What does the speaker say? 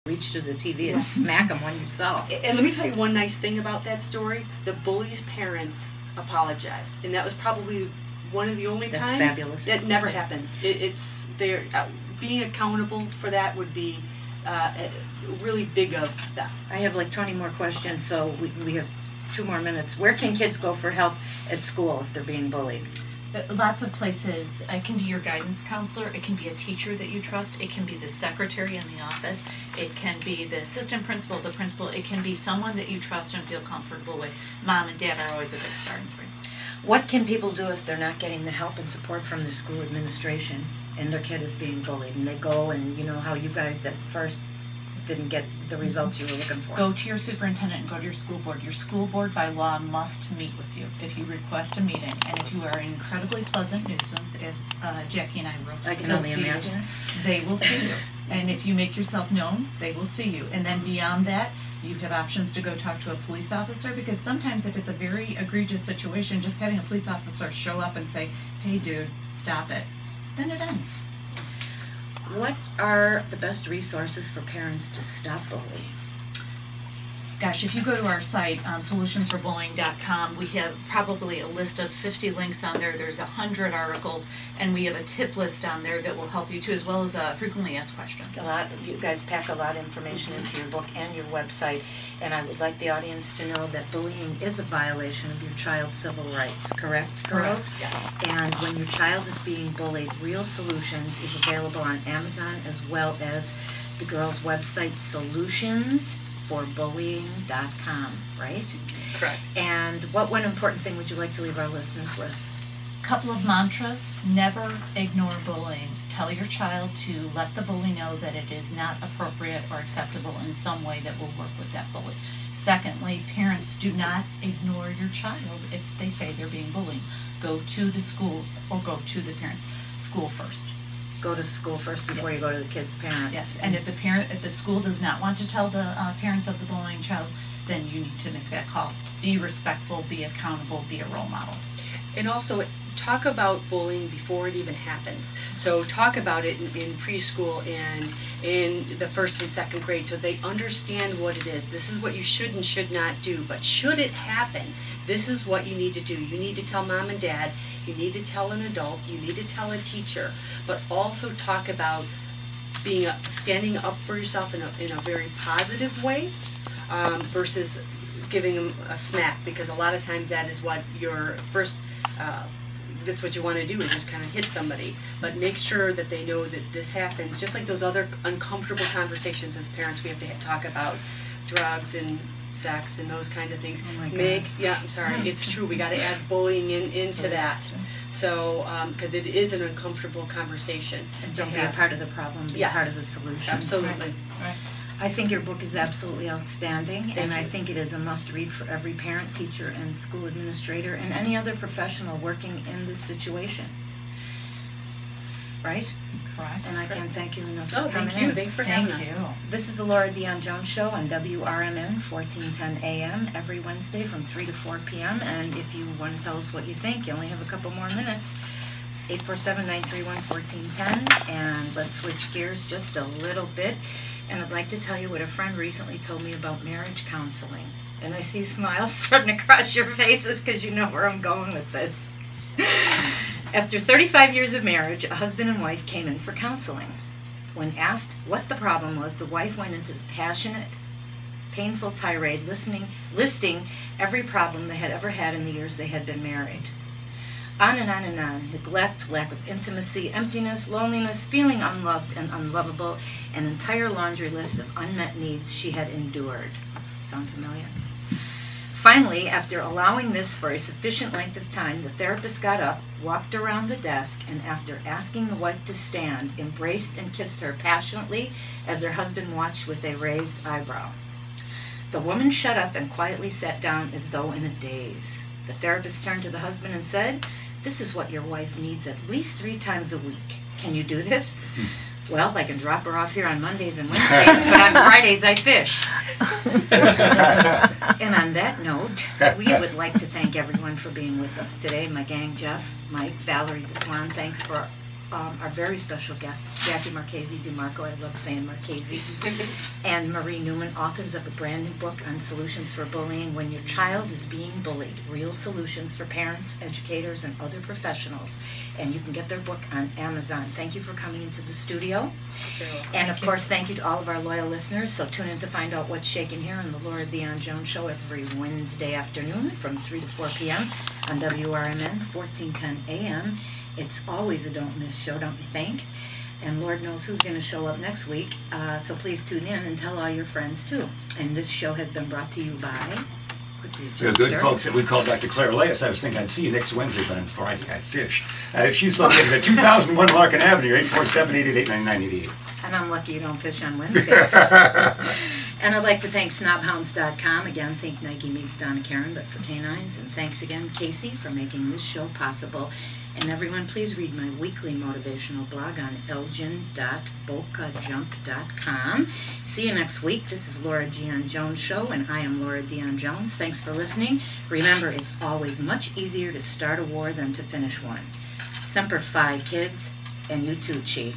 reach to the TV and smack them one yourself. And let me tell you one nice thing about that story. The bully's parents apologized, and that was probably one of the only That's times. fabulous. It never happens. It's they're being accountable for that would be really big of them. I have like 20 more questions, so we have 2 more minutes. Where can kids go for help at school if they're being bullied? Lots of places. It can be your guidance counselor. It can be a teacher that you trust. It can be the secretary in the office. It can be the assistant principal, the principal. It can be someone that you trust and feel comfortable with. Mom and dad are always a good starting point. What can people do if they're not getting the help and support from their school administration and their kid is being bullied, and they go and you know how you guys at first didn't get the results you were looking for? Go to your superintendent and go to your school board. Your school board by law must meet with you if you request a meeting. And if you are an incredibly pleasant nuisance, as Jackie and I wrote, I can only imagine. They will see you. And if you make yourself known, they will see you. And then beyond that, you have options to go talk to a police officer, because sometimes if it's a very egregious situation, just having a police officer show up and say, hey dude, stop it, then it ends. What are the best resources for parents to stop bullying? Gosh, if you go to our site, solutionsforbullying.com, we have probably a list of 50 links on there. There's 100 articles, and we have a tip list on there that will help you too, as well as frequently asked questions. You guys pack a lot of information into your book and your website, and I would like the audience to know that bullying is a violation of your child's civil rights, correct, girls? Yes. And when your child is being bullied, Real Solutions is available on Amazon as well as the girls' website, solutionsforbullying.com, right? Correct. And what one important thing would you like to leave our listeners with? Couple of mantras: never ignore bullying. Tell your child to let the bully know that it is not appropriate or acceptable in some way that will work with that bully. Secondly, parents, do not ignore your child if they say they're being bullied. Go to the school or go to the parents. School first. Go to school first before you go to the kid's parents. Yes, and if the school does not want to tell the parents of the bullying child, then you need to make that call. Be respectful, be accountable, be a role model. And also, talk about bullying before it even happens. So talk about it in preschool and in the 1st and 2nd grade, so they understand what it is. This is what you should and should not do. But should it happen, this is what you need to do. You need to tell mom and dad. You need to tell an adult. You need to tell a teacher. But also talk about standing up for yourself in a very positive way, versus giving them a smack, because a lot of times that is what your first that's what you want to do, is just kind of hit somebody. But make sure that they know that this happens, just like those other uncomfortable conversations as parents we have to talk about drugs and sex and those kinds of things. Oh my God. It's true, we got to add bullying into that. So, because it is an uncomfortable conversation. And don't be a part of the problem, be part of the solution. Absolutely. Right. I think your book is absolutely outstanding, and I think it is a must-read for every parent, teacher, and school administrator, and any other professional working in this situation. Right? Correct. And I can't thank you enough for coming Thank you. in. Thanks for having us. Thank you. This is the Laura Dion-Jones Show on WRMN 1410 AM every Wednesday from 3 to 4 p.m. And if you want to tell us what you think, you only have a couple more minutes. 847-931-1410. And let's switch gears just a little bit. And I'd like to tell you what a friend recently told me about marriage counseling. And I see smiles starting across your faces because you know where I'm going with this. After 35 years of marriage, a husband and wife came in for counseling. When asked what the problem was, the wife went into the passionate, painful tirade, listing every problem they had ever had in the years they had been married. On and on and on. Neglect, lack of intimacy, emptiness, loneliness, feeling unloved and unlovable, an entire laundry list of unmet needs she had endured. Sound familiar? Finally, after allowing this for a sufficient length of time, the therapist got up, walked around the desk, and after asking the wife to stand, embraced and kissed her passionately as her husband watched with a raised eyebrow. The woman shut up and quietly sat down as though in a daze. The therapist turned to the husband and said, "This is what your wife needs at least 3 times a week. Can you do this?" "Well, I can drop her off here on Mondays and Wednesdays, but on Fridays I fish." And on that note, we would like to thank everyone for being with us today. My gang, Jeff, Mike, Valerie, the Swan, thanks for our very special guests, Jackie Marchese DeMarco, I love saying Marchese, and Marie Newman, authors of a brand new book on solutions for bullying when your child is being bullied, real solutions for parents, educators, and other professionals. And you can get their book on Amazon. Thank you for coming into the studio. And of course, thank you to all of our loyal listeners. So tune in to find out what's shaking here on the Laura Dion-Jones Show every Wednesday afternoon from 3 to 4 p.m. on WRMN 1410 AM. It's always a don't miss show, don't you think? And Lord knows who's going to show up next week. So please tune in and tell all your friends too. And this show has been brought to you by... The good folks that we called Dr. Claire Leyes. I was thinking I'd see you next Wednesday, but on Friday I fish. She's located at 2001 Larkin Avenue, 847-888-9988. And I'm lucky you don't fish on Wednesdays. And I'd like to thank snobhounds.com. Again, think Nike meets Donna Karen, but for canines. And thanks again, Casey, for making this show possible. And everyone, please read my weekly motivational blog on elgin.bokajump.com. See you next week. This is Laura Dion-Jones Show, and I am Laura Dion-Jones. Thanks for listening. Remember, it's always much easier to start a war than to finish one. Semper Fi, kids, and you too, Chi.